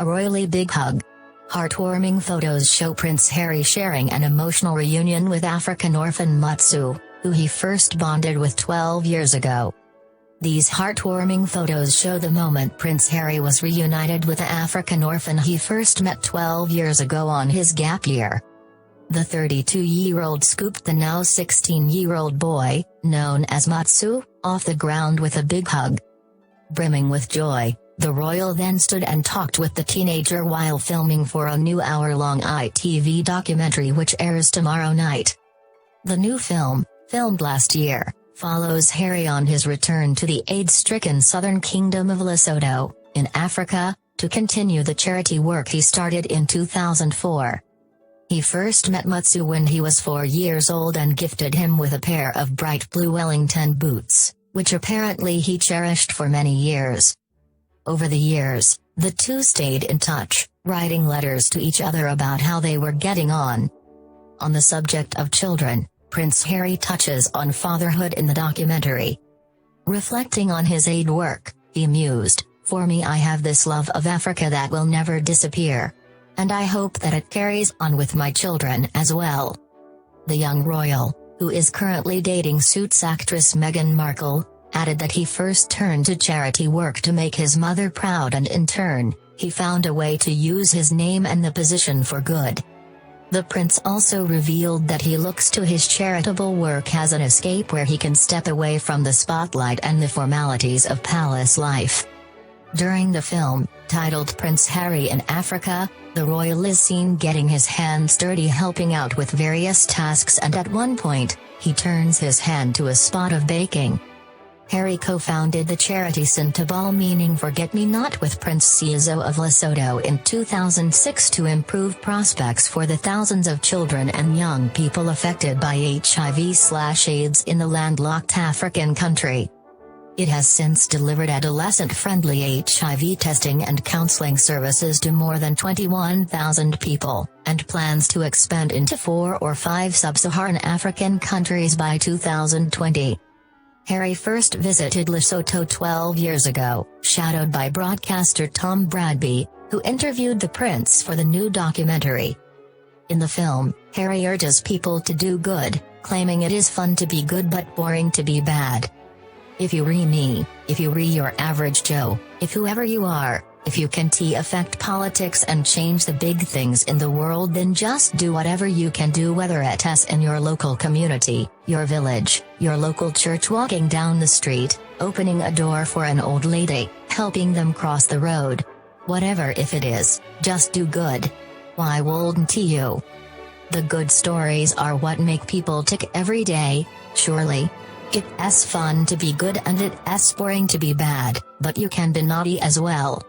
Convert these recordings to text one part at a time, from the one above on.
a royally big hug. Heartwarming photos show Prince Harry sharing an emotional reunion with African orphan Mutsu, who he first bonded with 12 years ago. These heartwarming photos show the moment Prince Harry was reunited with the African orphan he first met 12 years ago on his gap year. The 32-year-old scooped the now 16-year-old boy, known as Mutsu, off the ground with a big hug. Brimming with joy, the royal then stood and talked with the teenager while filming for a new hour-long ITV documentary which airs tomorrow night. The new film, filmed last year, follows Harry on his return to the AIDS-stricken southern kingdom of Lesotho, in Africa, to continue the charity work he started in 2004. He first met Mutsu when he was 4 years old and gifted him with a pair of bright blue Wellington boots, which apparently he cherished for many years. Over the years, the two stayed in touch, writing letters to each other about how they were getting on. On the subject of children, Prince Harry touches on fatherhood in the documentary. Reflecting on his aid work, he mused, "For me, I have this love of Africa that will never disappear. And I hope that it carries on with my children as well." The young royal, who is currently dating Suits actress Meghan Markle, added that he first turned to charity work to make his mother proud, and in turn, he found a way to use his name and the position for good. The prince also revealed that he looks to his charitable work as an escape where he can step away from the spotlight and the formalities of palace life. During the film, titled Prince Harry in Africa, the royal is seen getting his hands dirty helping out with various tasks, and at one point, he turns his hand to a spot of baking. Harry co-founded the charity Sintabal, meaning Forget-Me-Not, with Prince Sizo of Lesotho in 2006 to improve prospects for the thousands of children and young people affected by HIV/AIDS in the landlocked African country. It has since delivered adolescent-friendly HIV testing and counseling services to more than 21,000 people, and plans to expand into 4 or 5 sub-Saharan African countries by 2020. Harry first visited Lesotho 12 years ago, shadowed by broadcaster Tom Bradby, who interviewed the prince for the new documentary. In the film, Harry urges people to do good, claiming it is fun to be good but boring to be bad. "If you re me, if you re your average Joe, if whoever you are, if you can affect politics and change the big things in the world, then just do whatever you can do, whether it's in your local community, your village, your local church, walking down the street, opening a door for an old lady, helping them cross the road. Whatever if it is, just do good. Why wouldn't you? The good stories are what make people tick every day, surely. It's fun to be good and it's boring to be bad, but you can be naughty as well."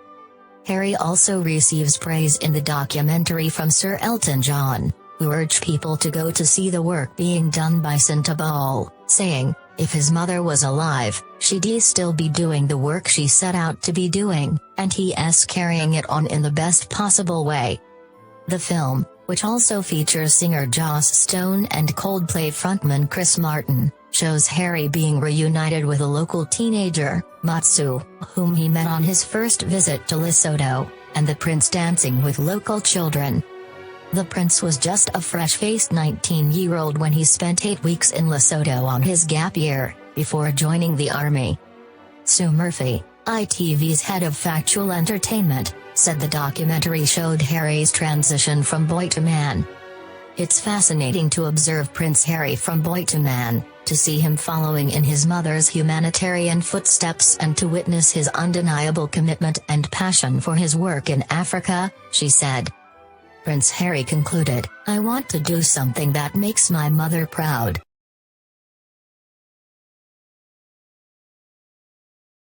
Harry also receives praise in the documentary from Sir Elton John, who urged people to go to see the work being done by Sintabal, saying, "If his mother was alive, she'd still be doing the work she set out to be doing, and he's carrying it on in the best possible way." The film, which also features singer Joss Stone and Coldplay frontman Chris Martin, shows Harry being reunited with a local teenager, Mutsu, whom he met on his first visit to Lesotho, and the prince dancing with local children. The prince was just a fresh-faced 19-year-old when he spent 8 weeks in Lesotho on his gap year, before joining the army. Sue Murphy, ITV's head of factual entertainment, said the documentary showed Harry's transition from boy to man. "It's fascinating to observe Prince Harry from boy to man, to see him following in his mother's humanitarian footsteps and to witness his undeniable commitment and passion for his work in Africa," she said. Prince Harry concluded, "I want to do something that makes my mother proud.